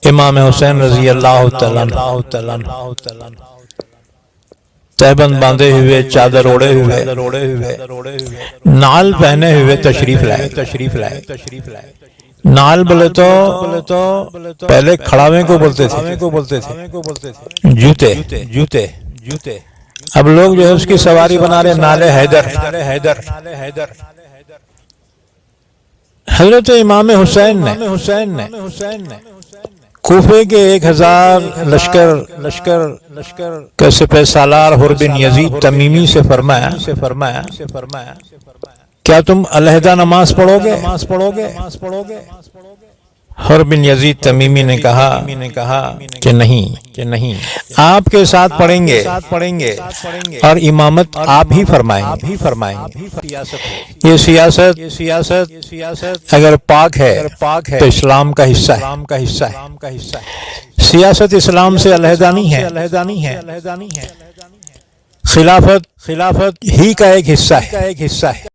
امام حسین رضی اللہ تعالیٰ عنہ تہبند باندھے ہوئے، چادر اوڑے ہوئے، نعل پہنے ہوئے تشریف لائے۔ نعل بولے تو پہلے کھڑاوے کو بولتے تھے، جوتے۔ اب لوگ جو ہے اس کی سواری بنا رہے نعل حیدر۔ حضرت امام حسین نے کوفے کے 1000 لشکر کے سپہ سالار حر بن یزید تمیمی سے فرمایا کیا تم علیحدہ نماز پڑھو گے؟ حر بن یزید تمیمی نے کہا کہ نہیں، آپ کے ساتھ پڑھیں گے اور امامت آپ ہی فرمائیں گے۔ یہ سیاست اگر پاک ہے تو اسلام کا حصہ ہے۔ سیاست اسلام سے علیحدہ نہیں ہے، خلافت ہی کا ایک حصہ ہے۔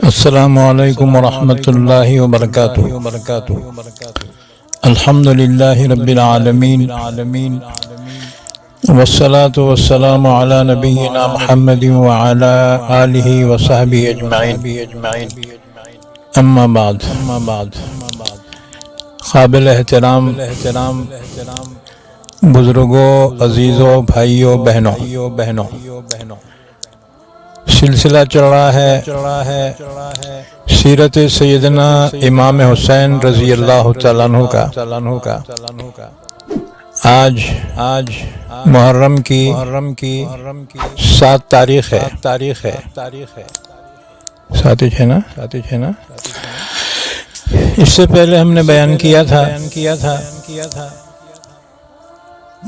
السلام علیکم ورحمۃ اللہ وبرکاتہ۔ الحمدللہ رب العالمین، والصلاة والسلام علی نبینا محمد وعلی آلہ وصحبہ اجمعین، اما بعد۔ قابل احترام بزرگوں، عزیزوں، بھائیوں، بہنوں، سلسلہ چل رہا ہے سیرت سیدنا امام حسین رضی اللہ تعالیٰ عنہ کا۔ آج محرم کی 7 تاریخ ہے، 7 ہے نا؟ اس سے پہلے ہم نے بیان کیا تھا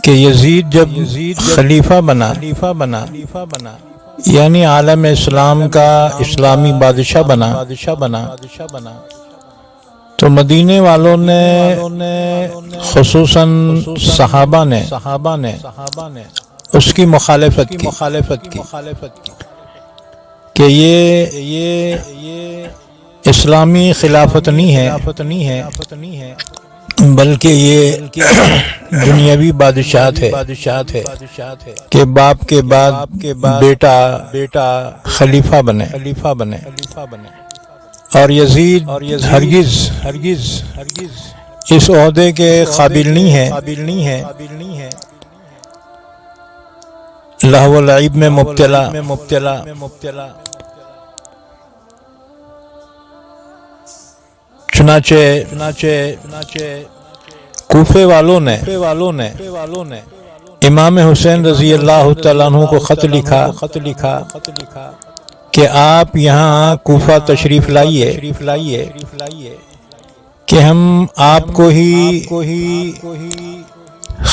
کہ یزید جب خلیفہ بنا یعنی عالم اسلام کا اسلامی بادشاہ بنا تو مدینے والوں نے خصوصاً صحابہ نے اس کی مخالفت کی کہ یہ اسلامی خلافت نہیں ہے بلکہ یہ دنیاوی بادشاہت ہے کہ باپ کے بعد بیٹا خلیفہ بنے اور یزید ہرگز اس عہدے کے قابل نہیں ہے، لہو و لعب میں مبتلا۔ چنانچہ کوفے والوں نے امام حسین رضی اللہ تعالیٰ عنہ کو خط لکھا کہ آپ یہاں کوفہ تشریف لائیے کہ ہم آپ کو ہی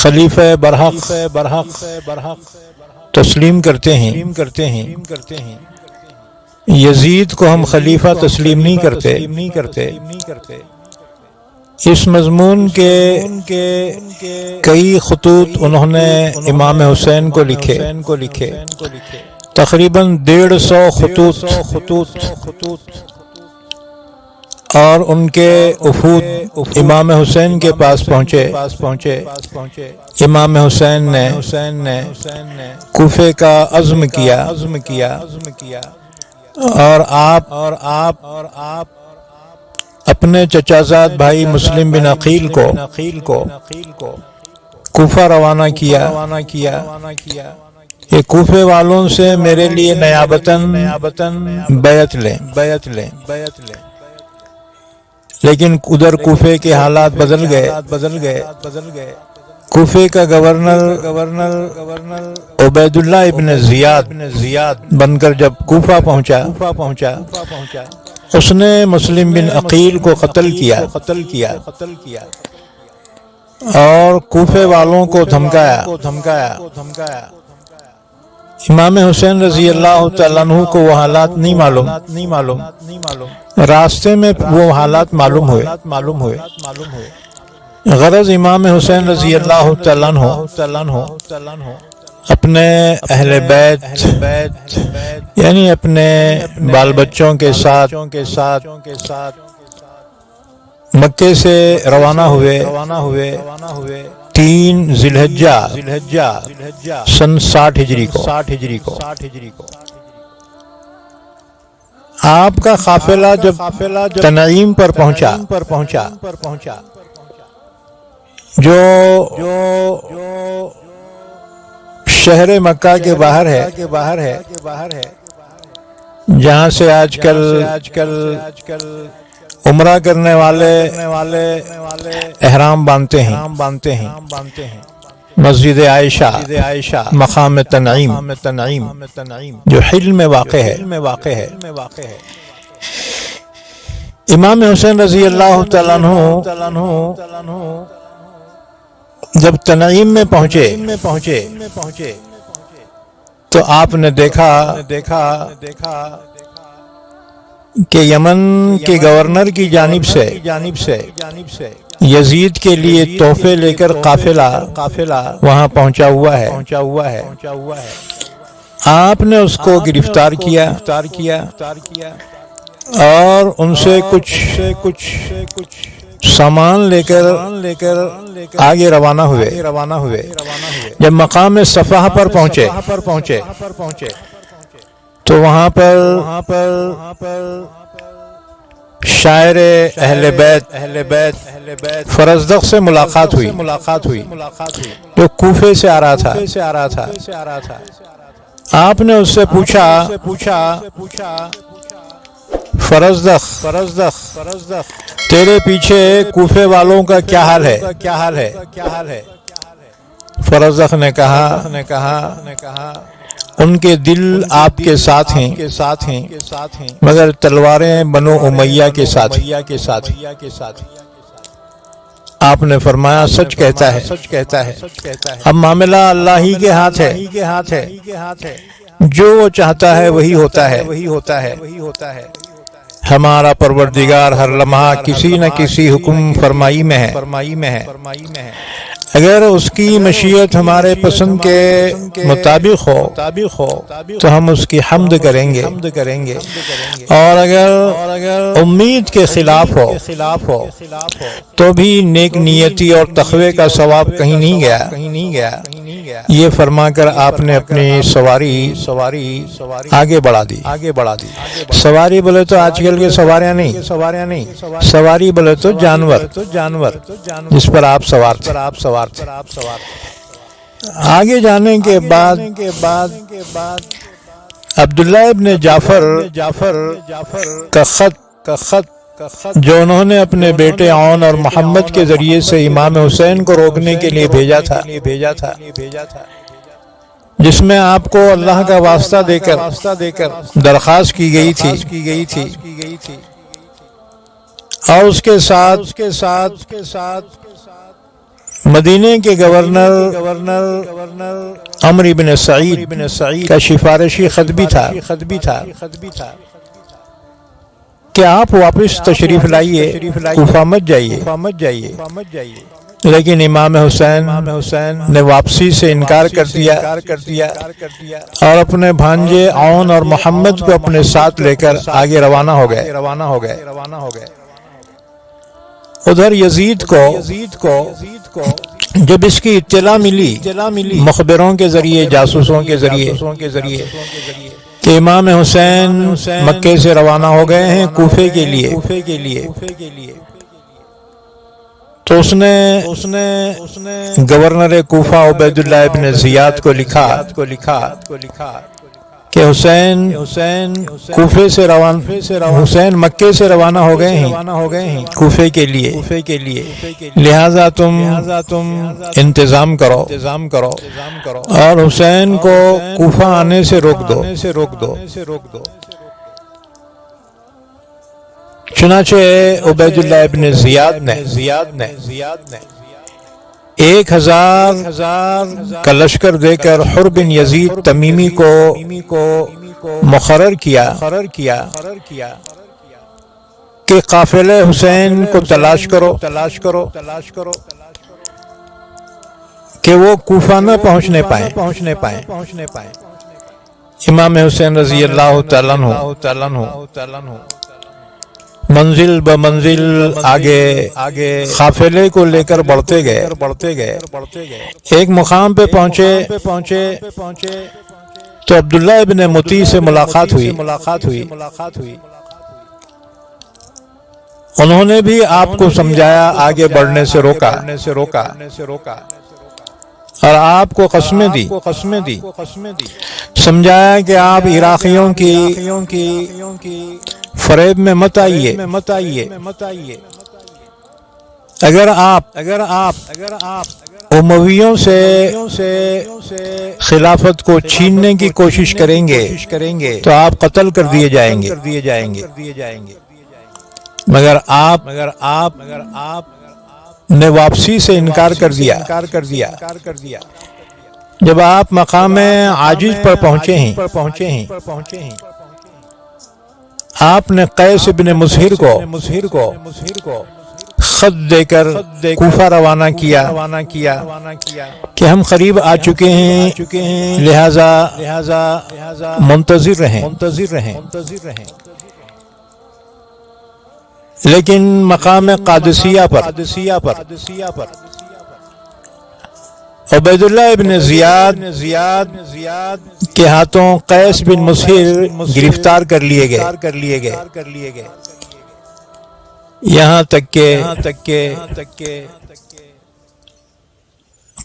خلیفہ برحق تسلیم کرتے ہیں۔ یزید کو ہم خلیفہ تسلیم نہیں کرتے۔ اس مضمون کے کئی خطوط انہوں نے امام حسین کو لکھے، تقریباً 150 خطوط، اور ان کے وفود امام حسین کے پاس پہنچے۔ امام حسین نے کوفے کا عزم کیا اور آپ اپنے چچازاد بھائی مسلم بن عقیل کو کوفہ روانہ کیا کہ کوفے والوں سے میرے لیے نیابتاً بیعت لیں۔ لیکن ادھر کوفے کے حالات بدل گئے۔ کوفے کا گورنر عبید اللہ ابن زیاد بن کر جب کوفہ پہنچا اس نے مسلم بن عقیل کو قتل کیا اور کوفے والوں کو دھمکایا۔ امام حسین رضی اللہ تعالیٰ عنہ کو وہ حالات نہیں معلوم، راستے میں وہ حالات معلوم ہوئے۔ غرض امام حسین رضی اللہ تعالیٰ عنہ اپنے اہل بیت یعنی اپنے بال بچوں کے ساتھ مکے سے روانہ ہوئے 3 ذی الحجہ سن 60 ہجری کو آپ کا قافلہ جب تنعیم پر پہنچا جو شہر مکہ کے باہر ہے جہاں سے آج کل عمرہ کرنے والے احرام باندھتے ہیں مسجد عائشہ مقام تنعیم جو حل میں واقع ہے امام حسین رضی اللہ تعالیٰ عنہ جب تنعیم میں پہنچے تو آپ نے دیکھا کہ یمن کے گورنر کی جانب سے یزید کے لیے تحفے لے کر قافلہ وہاں پہنچا ہوا ہے آپ نے اس کو گرفتار کیا اور ان سے کچھ سامان لے کر آگے روانہ ہوئے جب مقام صفا پر پہنچے تو وہاں پر شاعر اہل بیت فرزدق سے ملاقات ہوئی جو کوفے سے آ رہا تھا آپ نے اس سے پوچھا فرزدق تیرے پیچھے کوفے والوں کا کیا حال ہے فرزدق نے کہا ان کے دل آپ کے ساتھ ہیں مگر تلواریں بنو امیہ کے ساتھ آپ نے فرمایا سچ کہتا ہے اب معاملہ اللہ ہی کے ہاتھ ہے جو وہ چاہتا ہے وہی ہوتا ہے ہمارا پروردگار ہر لمحہ کسی نہ کسی حکم فرمائی میں ہے اگر اس کی مشیت ہمارے پسند کے مطابق ہو تو ہم اس کی حمد کریں گے اور اگر امید کے خلاف ہو تو بھی نیک نیتی اور تقوی کا ثواب کہیں نہیں گیا یہ فرما کر آپ نے اپنی سواری آگے بڑھا دی سواری بولے تو آج کل کے سواریاں نہیں سواری بولے تو جانور جس پر آپ سوار تھے آگے جانے کے بعد عبداللہ ابن جعفر کا خط جو انہوں نے اپنے بیٹے عون اور محمد کے ذریعے سے امام حسین کو روکنے کے لیے بھیجا تھا جس میں آپ کو اللہ کا واسطہ دے کر درخواست کی گئی تھی اور اس کے ساتھ مدینے کے گورنر عمرو بن سعید کا سفارشی خط بھی تھا کہ آپ واپس تشریف لائیے کوفہ مت جائیے لیکن امام حسین نے واپسی سے انکار کر دیا اور اپنے بھانجے عون اور محمد کو اپنے ساتھ لے کر آگے روانہ ہو گئے ادھر یزید کو جب اس کی اطلاع ملی مخبروں کے ذریعے جاسوسوں کے ذریعے کہ امام حسین مکے سے روانہ ہو گئے ہیں کوفے کے لیے تو اس نے گورنر کوفہ عبید اللہ ابن زیاد کو لکھا کہ حسین مکے سے روانہ ہو گئے ہیں کوفے کے لیے لہذا تم انتظام کرو اور حسین کو کوفہ آنے سے روک دو چنانچہ عبید اللہ ابن زیاد نے 1000 کا لشکر دے کر حر بن یزید تمیمی کو مقرر کیا کہ قافلہ حسین کو تلاش کرو کہ وہ کوفہ نہ پہنچنے پائیں۔ امام حسین رضی اللہ تعالیٰ عنہ منزل بمنزل آگے قافلے کو لے کر بڑھتے گئے۔ ایک مقام پہ پہنچے تو عبداللہ ابن مطیع سے ملاقات ہوئی۔ انہوں نے بھی آپ کو سمجھایا، آگے بڑھنے سے روکا اور آپ کو قسمیں دی، سمجھایا کہ آپ عراقیوں کی فریب میں مت آئیے۔ اگر آپ امویوں سے خلافت کو چھیننے کی کوشش کریں گے تو آپ قتل کر دیے جائیں گے۔ مگر آپ نے واپسی سے انکار کر دیا۔ جب آپ مقام عاجز پر پہنچے ہیں، آپ نے قیس بن مسہر کو خط دے کر کوفہ روانہ کیا کہ ہم قریب آ چکے ہیں، لہذا منتظر رہیں۔ لیکن مقام قادسیہ پر عبید اللہ ابن زیاد کے ہاتھوں قیس بن مسہر گرفتار کر لیے گئے، یہاں تک کہ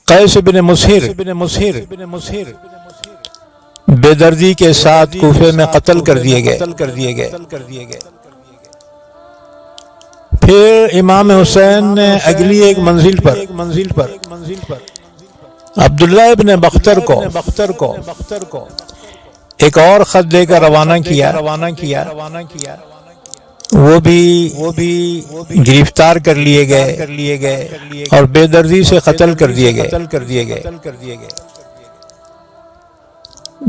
قیس بن مسہر بے دردی کے ساتھ کوفے میں قتل کر دیے گئے۔ پھر امام حسین نے اگلی ایک منزل پر عبداللہ ابن بختر کو ایک اور خط دے کر روانہ کیا۔ وہ بھی گرفتار کر لیے گئے اور بے دردی سے قتل کر دیے گئے۔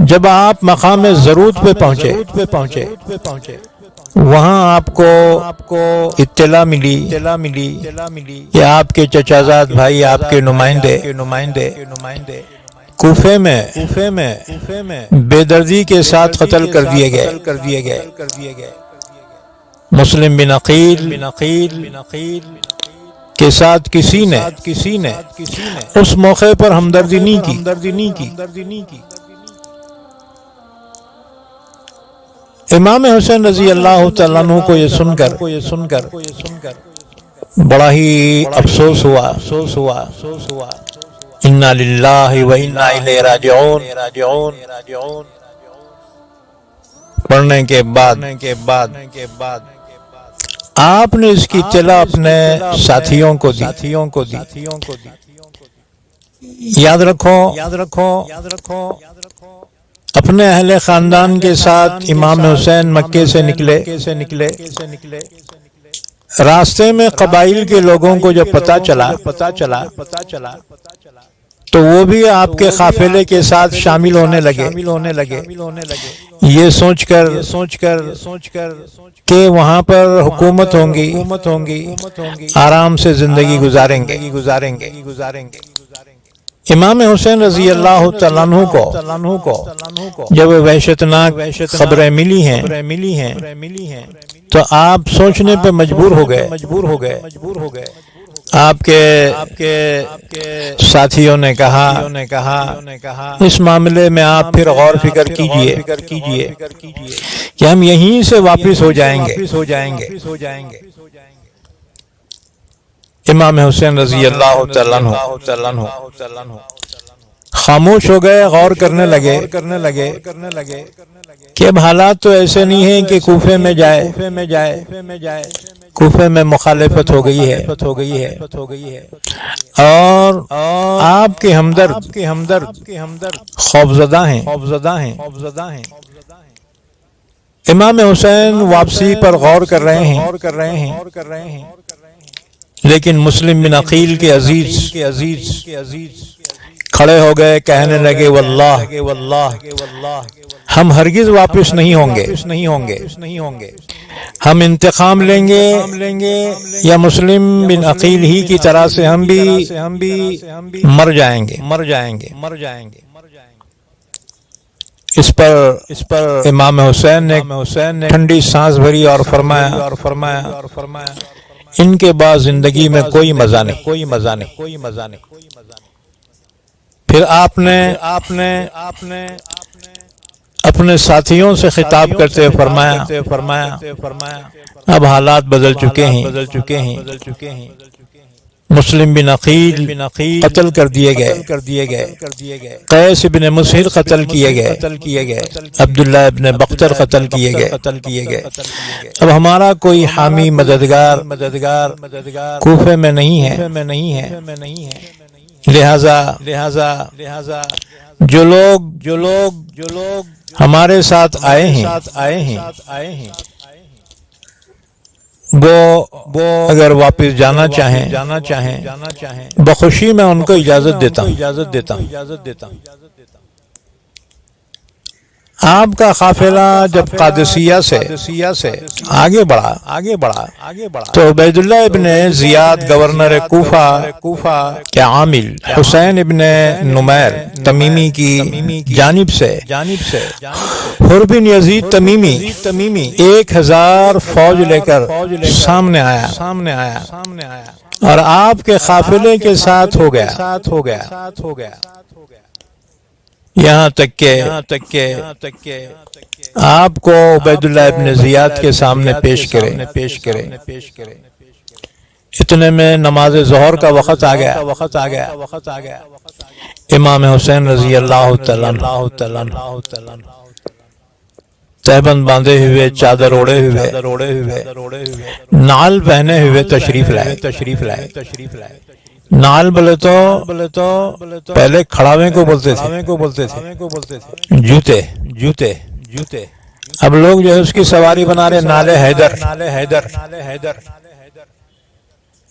جب آپ مقام ضرورت پہ پہنچے وہاں آپ کو اطلاع ملی کہ آپ کے چچا زاد بھائی، آپ کے نمائندے کوفے میں بے دردی کے ساتھ قتل کر دیے گئے۔ مسلم بن عقیل کے ساتھ کسی نے اس موقع پر ہمدردی نہیں کی۔ امام حسین رضی اللہ تعالیٰ عنہ کو یہ سن کر بڑا ہی افسوس ہوا۔ انا للہ و انا الیہ راجعون پڑھنے کے بعد آپ نے اس کی اطلاع اپنے ساتھیوں کو دی۔ یاد رکھو اپنے اہل خاندان کے ساتھ امام حسین مکے سے نکلے۔ راستے میں قبائل کے لوگوں کو جب پتہ چلا تو وہ بھی آپ کے قافلے کے ساتھ شامل ہونے لگے، یہ سوچ کر کہ وہاں پر حکومت ہونگی، آرام سے زندگی گزاریں گے۔ امام حسین رضی اللہ تعالیٰ عنہ کو جب وحشتناک خبریں ملی ہیں تو آپ سوچنے پہ مجبور ہو گئے۔ آپ کے ساتھیوں نے کہا اس معاملے میں آپ پھر غور فکر کیجئے کہ ہم یہیں سے واپس ہو جائیں گے۔ امام حسین رضی اللہ تعالیٰ عنہ خاموش ہو گئے، غور کرنے لگے کہ اب حالات تو ایسے نہیں ہیں کہ کوفے میں جائے۔ کوفے میں مخالفت ہو گئی ہے اور آپ کے ہمدرد خوفزدہ ہیں۔ امام حسین واپسی پر غور کر رہے ہیں، لیکن مسلم بن عقیل کے عزیز کھڑے ہو گئے، کہنے لگے واللہ ہم ہرگز واپس نہیں ہوں گے، ہم انتقام لیں گے یا مسلم بن عقیل ہی کی طرح سے ہم بھی مر جائیں گے۔ اس پر امام حسین نے ٹھنڈی سانس بھری اور فرمایا ان کے بعد زندگی میں کوئی مزہ نہیں۔ پھر آپ نے اپنے ساتھیوں سے خطاب کرتے ہوئے فرمایا اب حالات بدل چکے ہیں، مسلم بن عقیل قتل کر دیے گئے، قیس بن مسہر قتل کیے گئے، عبداللہ ابن بختر قتل کیے گئے۔ اب ہمارا کوئی حامی مددگار کوفے میں نہیں ہے، لہذا جو لوگ ہمارے ساتھ آئے ہیں وہ اگر واپس جانا چاہیں بخوشی میں ان کو اجازت دیتا ہوں۔ آپ کا قافلہ جب قادسیہ سے آگے بڑھا تو عبید اللہ ابن زیاد گورنر کوفہ کے عامل حسین ابن نمیر تمیمی کی جانب سے حر بن یزید تمیمی 1000 فوج لے کر سامنے آیا اور آپ کے قافلے کے ساتھ ہو گیا، یہاں تک کہ آپ کو عبید اللہ ابن زیاد کے سامنے پیش کرے۔ اتنے میں نماز ظہر کا وقت آ گیا۔ امام حسین رضی اللہ تعالیٰ تہبند باندھے ہوئے، چادر اوڑے ہوئے، نعل پہنے ہوئے تشریف لائے۔ نعل بولے تو پہلے کھڑاوے کو بولتے تھے، جوتے۔ اب لوگ جو ہے اس کی سواری بنا رہے نعل حیدر،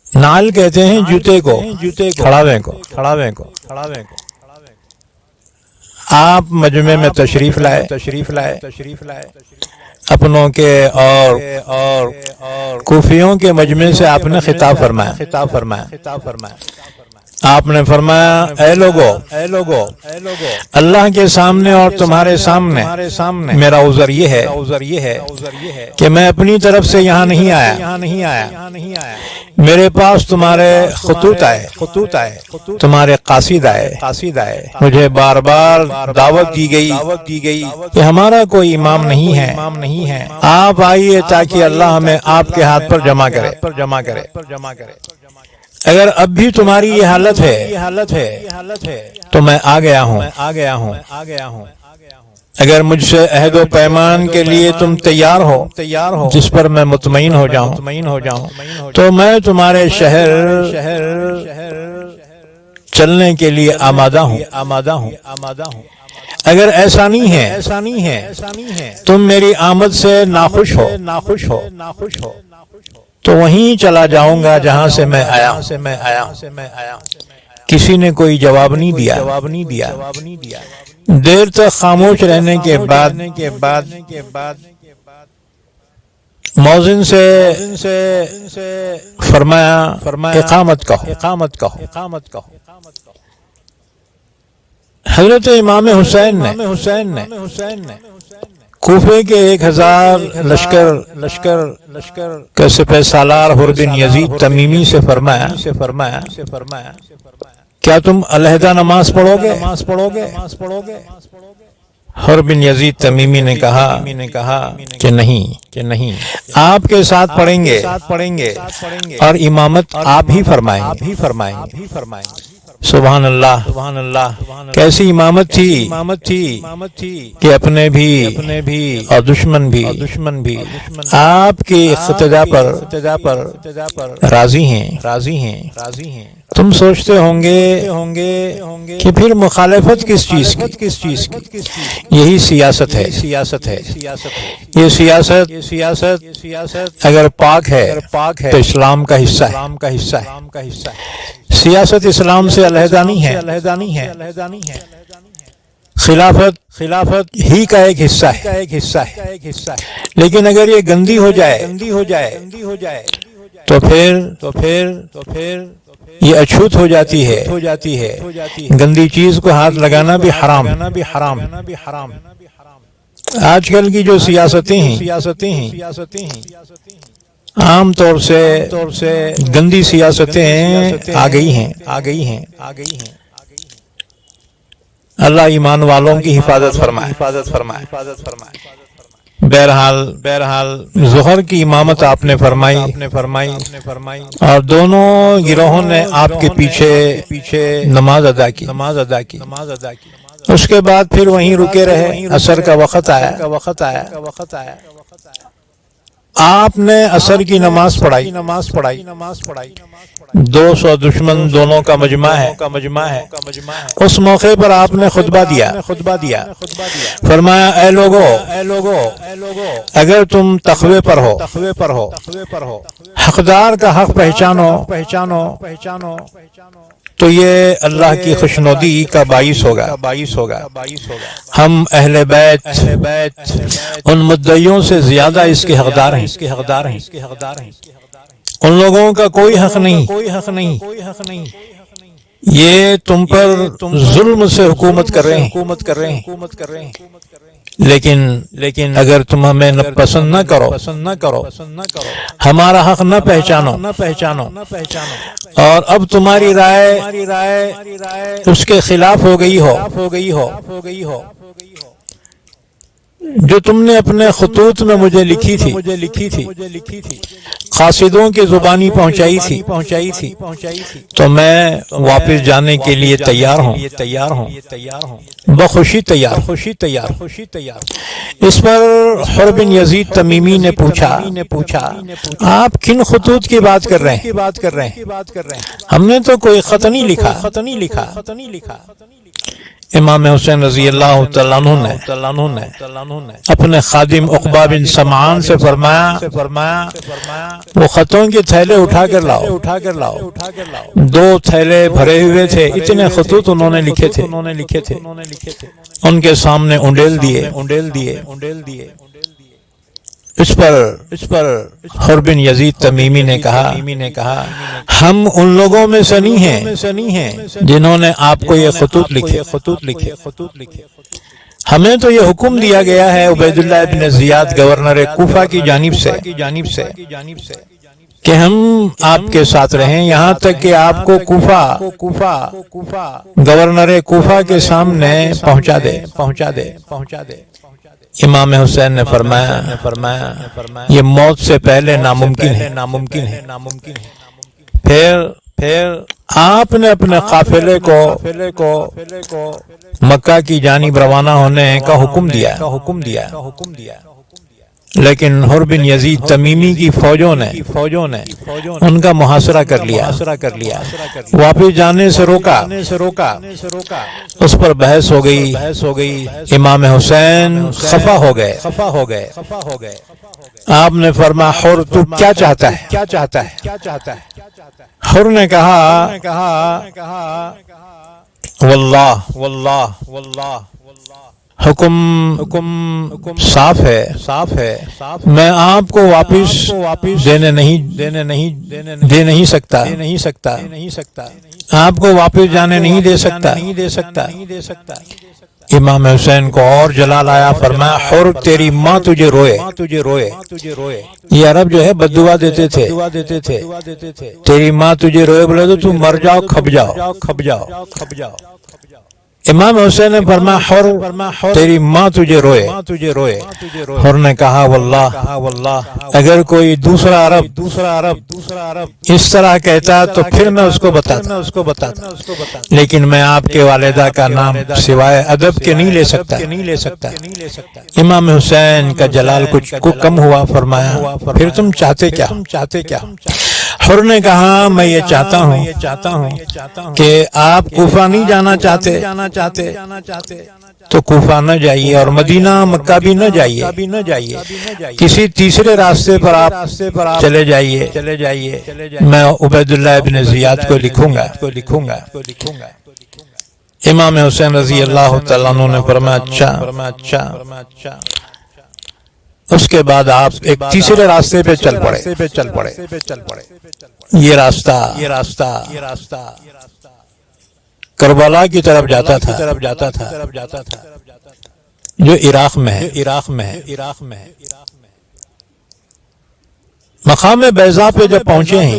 نعل کہتے ہیں جوتے کو، کھڑاوے کو۔ آپ مجمع میں تشریف لائے، اپنوں کے اور کوفیوں کے مجمع سے آپ نے خطاب فرمایا۔ آپ نے فرمایا اے لوگو اللہ کے سامنے اور تمہارے سامنے میرا عذر یہ ہے کہ میں اپنی طرف سے یہاں نہیں آیا، میرے پاس تمہارے خطوط آئے، تمہارے قاصد آئے، مجھے بار بار دعوت دی گئی کہ ہمارا کوئی امام نہیں ہے، آپ آئیے تاکہ اللہ ہمیں آپ کے ہاتھ پر جمع کرے۔ اگر اب بھی تمہاری یہ حالت ہے تو میں آ گیا ہوں۔ اگر مجھ سے عہد و پیمان کے لیے تم تیار ہو جس پر میں مطمئن ہو جاؤں تو میں تمہارے شہر چلنے کے لیے آمادہ ہوں۔ اگر ایسا نہیں ہے تم میری آمد سے ناخوش ہو تو وہیں چلا جاؤں گا جہاں سے میں آیا۔ کسی نے کوئی جواب نہیں دیا۔ دیر تک خاموش رہنے کے بعد مؤذن سے فرمایا اقامت کہو۔ حضرت امام حسین نے کوفے کے 1000 لشکر کے سپہ سالار حر بن یزید تمیمی سے فرمایا کیا تم علیحدہ نماز پڑھو گے؟ حر بن یزید تمیمی نے کہا کہ نہیں، آپ کے ساتھ پڑھیں گے اور امامت آپ ہی فرمائیں گے۔ سبحان اللہ، کیسی امامت تھی کہ اپنے بھی اور دشمن بھی آپ کی اقتدا پر راضی ہیں۔ تم سوچتے ہوں گے کہ پھر مخالفت کس چیز کی؟ یہی سیاست ہے۔ یہ سیاست اگر پاک ہے تو اسلام کا حصہ ہے۔ سیاست اسلام سے علیحدہ نہیں ہے۔ خلافت ہی کا ایک حصہ ہے۔ لیکن اگر یہ گندی ہو جائے تو پھر یہ اچھوت ہو جاتی ہے۔ گندی چیز کو ہاتھ لگانا بھی حرام ہے۔ آج کل کی جو سیاستیں ہیں عام طور سے گندی سیاستیں آ گئی ہیں۔ اللہ ایمان والوں کی حفاظت فرمائے۔ بہرحال ظہر کی امامت آپ نے فرمائی اور دونوں گروہوں نے آپ کے پیچھے نماز ادا کی۔ اس کے بعد پھر وہیں رکے رہے۔ عصر کا وقت آیا۔ آپ نے عصر کی نماز پڑھائی۔ 200 دشمن دونوں کا مجمع ہے۔ اس موقع پر آپ نے خطبہ دیا۔ فرمایا اے لوگو اگر تم تقوی پر ہو، حقدار کا حق پہچانو تو یہ اللہ کی خوشنودی کا باعث ہوگا۔ ہم اہل بیت ان مدعیوں سے زیادہ اس کے حقدار ہیں۔ ان لوگوں کا کوئی حق نہیں۔ یہ تم پر ظلم سے حکومت کر رہے ہیں۔ لیکن اگر تم ہمیں پسند نہ کرو، ہمارا حق نہ پہچانو اور اب تمہاری رائے اس کے خلاف ہو گئی ہو جو تم نے اپنے خطوط میں مجھے لکھی تھی، قاصدوں کی زبانی پہنچائی تھی، تو میں واپس جانے کے لیے تیار ہوں، بخوشی تیار۔ اس پر حر بن یزید تمیمی نے پوچھا آپ کن خطوط کی بات کر رہے ہیں؟ ہم نے تو کوئی خط نہیں لکھا۔ امام حسین رضی اللہ تعالیٰ عنہ نے اپنے خادم عقبہ بن سمعان سے فرمایا وہ خطوں کے تھیلے اٹھا کر لاؤ۔ 2 تھیلے بھرے ہوئے تھے، اتنے خطوط انہوں نے لکھے تھے۔ ان کے سامنے انڈیل دیے۔ اس پر حر بن یزید تمیمی نے کہا ہم ان لوگوں میں سے نہیں ہیں جنہوں نے آپ کو یہ خطوط لکھے۔ ہمیں تو یہ حکم دیا گیا ہے عبید اللہ بن زیاد گورنر کوفہ کی جانب سے کہ ہم آپ کے ساتھ رہیں یہاں تک کہ آپ کو کوفہ گورنر کوفہ کے سامنے پہنچا دے۔ امام حسین نے فرمایا یہ موت سے پہلے ناممکن ہے۔ پھر آپ نے اپنے قافلے کو مکہ کی جانب روانہ ہونے کا حکم دیا۔ لیکن حر بن یزید تمیمی کی فوجوں نے ان کا محاصرہ کر لیا، واپس جانے سے روکا۔ اس پر بحث ہو گئی۔ امام حسین خفا ہو گئے۔ آپ نے فرمایا حر تو کیا چاہتا ہے؟ حر نے کہا واللہ حکم صاف ہے، میں آپ کو واپس دے نہیں سکتا، آپ کو واپس جانے نہیں دے سکتا۔ امام حسین کو اور جلال آیا، فرمایا حر تیری ماں تجھے روئے۔ یہ عرب جو ہے بددعا دیتے تھے، تیری ماں تجھے روئے بولے تو تم مر جاؤ، کھپ جاؤ۔ امام حسین نے فرمایا حر تیری ماں تجھے روئے۔ حر نے کہا واللہ اگر کوئی دوسرا عرب اس طرح کہتا تو پھر میں اس کو بتاتا، لیکن میں آپ کے والدہ کا نام سوائے ادب کے نہیں لے سکتا۔ امام حسین کا جلال کچھ کم ہوا، فرمایا پھر تم چاہتے کیا؟ حر نے کہا میں یہ چاہتا ہوں کہ آپ کوفہ نہیں جانا چاہتے تو کوفہ نہ جائیے اور مدینہ مکہ بھی نہ جائیے، کسی تیسرے راستے پر آپ چلے جائیے، میں عبید اللہ ابن زیاد کو لکھوں گا۔ امام حسین رضی اللہ تعالیٰ عنہ نے فرمایا اچھا۔ اس کے بعد آپ ایک تیسرے راستے پہ چل پڑے۔ یہ راستہ کربلا کی طرف جاتا تھا جو عراق میں ہے۔ مقام بیضا پہ جب پہنچے ہیں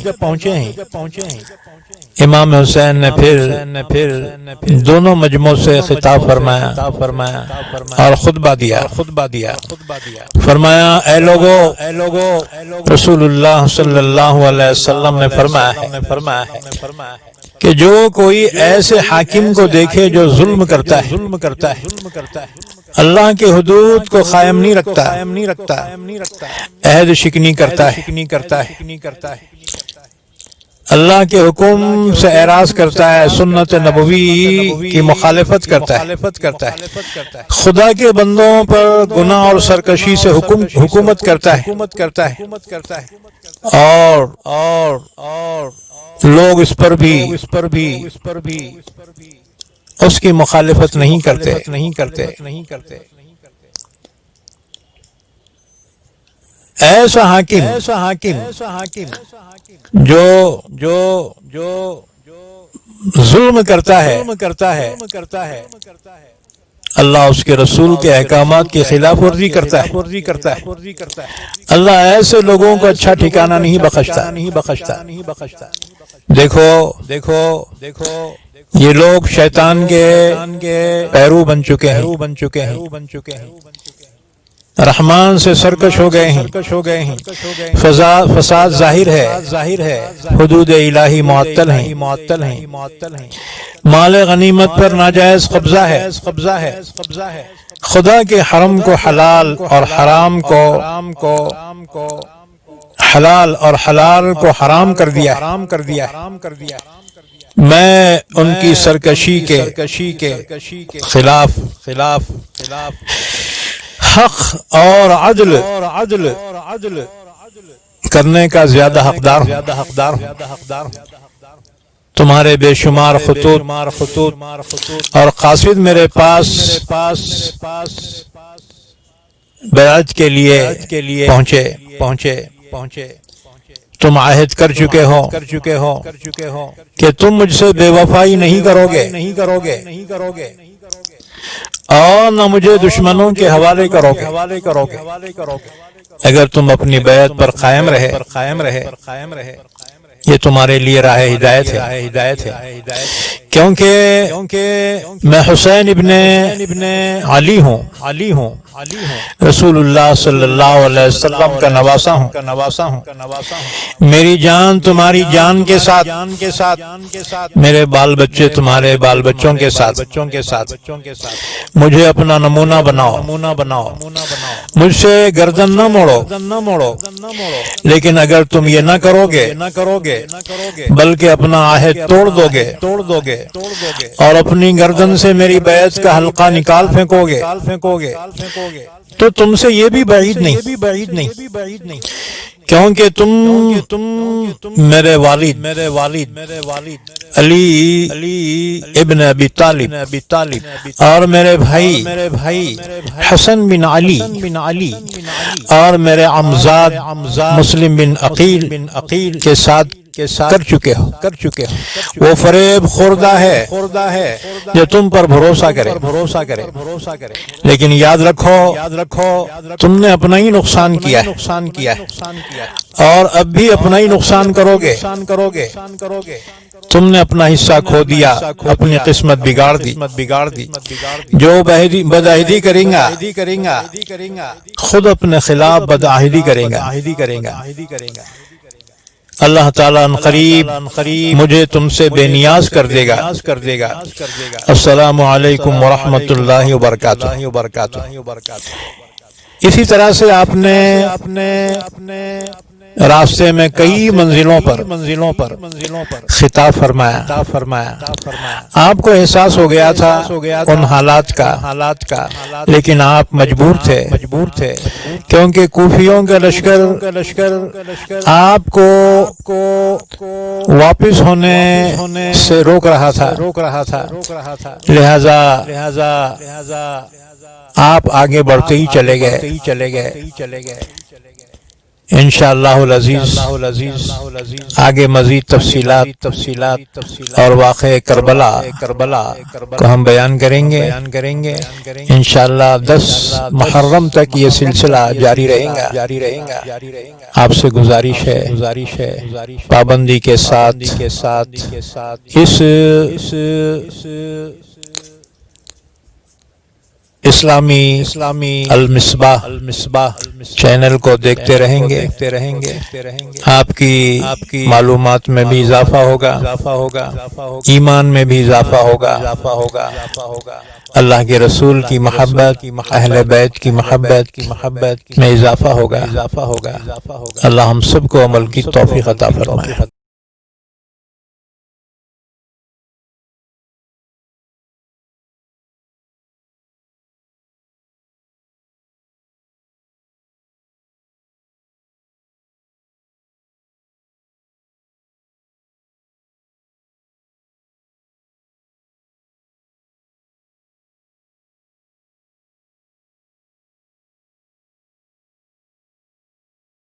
امام حسین نے پھر دونوں مجموع سے خطاب فرمایا اور خطبہ دیا۔ فرمایا اے لوگو، رسول اللہ صلی اللہ علیہ وسلم نے فرمایا ہے کہ جو کوئی ایسے حاکم کو دیکھے جو ظلم کرتا ہے، اللہ کے حدود کو قائم نہیں رکھتا، عہد شکنی کرتا ہے، اللہ کے حکم سے اعراض کرتا ہے، سنت نبوی کی مخالفت کرتا ہے، خدا کے بندوں پر گناہ اور سرکشی سے حکومت کرتا ہے اور لوگ اس پر بھی اس کی مخالفت نہیں کرتے۔ ایسا حاکم جو ظلم کرتا ہے، اللہ اس کے رسول کے احکامات کی خلاف ورزی کرتا ہے، اللہ ایسے لوگوں کو اچھا ٹھکانہ نہیں بخشتا۔ دیکھو یہ لوگ شیطان کے پیرو بن چکے ہیں، رحمان سے سرکش ہو گئے ہیں، فساد ظاہر ہے، حدود الہی معطل ہیں، مال غنیمت پر ناجائز قبضہ ہے، خدا کے حرم کو حلال اور حرام کو حرام کر دیا۔ میں ان کی سرکشی کے خلاف حق اور عدل کرنے کا زیادہ حقدار ہوں۔ تمہارے بے شمار خطوط اور قاصد میرے پاس بیعت کے لیے پہنچے، تم عہد کر چکے ہو کہ تم مجھ سے بے وفائی نہیں کرو گے اور نہ مجھے دشمنوں کے حوالے کرو گے۔ اگر تم اپنی بیعت پر قائم رہے یہ تمہارے لیے راہ ہدایت ہے، کیونکہ میں حسین ابن علی ہوں، رسول اللہ صلی اللہ علیہ وسلم کا نواسہ ہوں۔ میری جان تمہاری جان کے ساتھ، میرے بال بچے تمہارے بال بچوں کے ساتھ، مجھے اپنا نمونہ بناؤ، مجھ سے گردن نہ موڑو، لیکن اگر تم یہ نہ کرو گے بلکہ اپنا عہد توڑ دو گے اور اپنی گردن سے میری بیعت کا حلقہ نکال پھینکو گے تو تم سے یہ بھی بعید نہیں، کیونکہ تم میرے والد علی ابن ابی طالب اور میرے بھائی حسن بن علی اور میرے عمزاد مسلم بن عقیل کے ساتھ کر چکے ہو۔ وہ فریب خوردہ ہے جو تم پر بھروسہ کرے، لیکن یاد رکھو تم نے اپنا ہی نقصان کیا اور اب بھی اپنا ہی نقصان کرو گے۔ تم نے اپنا حصہ کھو دیا، اپنی قسمت بگاڑ دی۔ جو بدعہدی کریں گا خود اپنے خلاف بدعہدی کریں گا۔ اللہ تعالیٰ قریب مجھے تم سے بے نیاز کر دے گا۔ السلام علیکم ورحمۃ اللہ وبرکاتہ۔ اسی طرح سے آپ نے راستے میں کئی منزلوں پر خطاب فرمایا آپ کو احساس ہو گیا تھا ان حالات کا لیکن آپ مجبور تھے کیونکہ کوفیوں کا لشکر آپ کو واپس ہونے سے روک رہا تھا لہذا آپ آگے بڑھتے ہی چلے گئے انشاءاللہ العزیز آگے مزید تفصیلات اور واقع کربلا کو ہم بیان کریں گے انشاءاللہ 10 محرم تک یہ سلسلہ جاری رہے گا آپ سے گزارش ہے پابندی کے ساتھ اس اسلامی المصباح چینل کو دیکھتے رہیں گے آپ کی معلومات میں بھی اضافہ ہوگا ایمان میں بھی اضافہ ہوگا اللہ کے رسول کی محبت اہل بیت کی محبت میں اضافہ ہوگا اللہ ہم سب کو عمل کی توفیق عطا فرمائے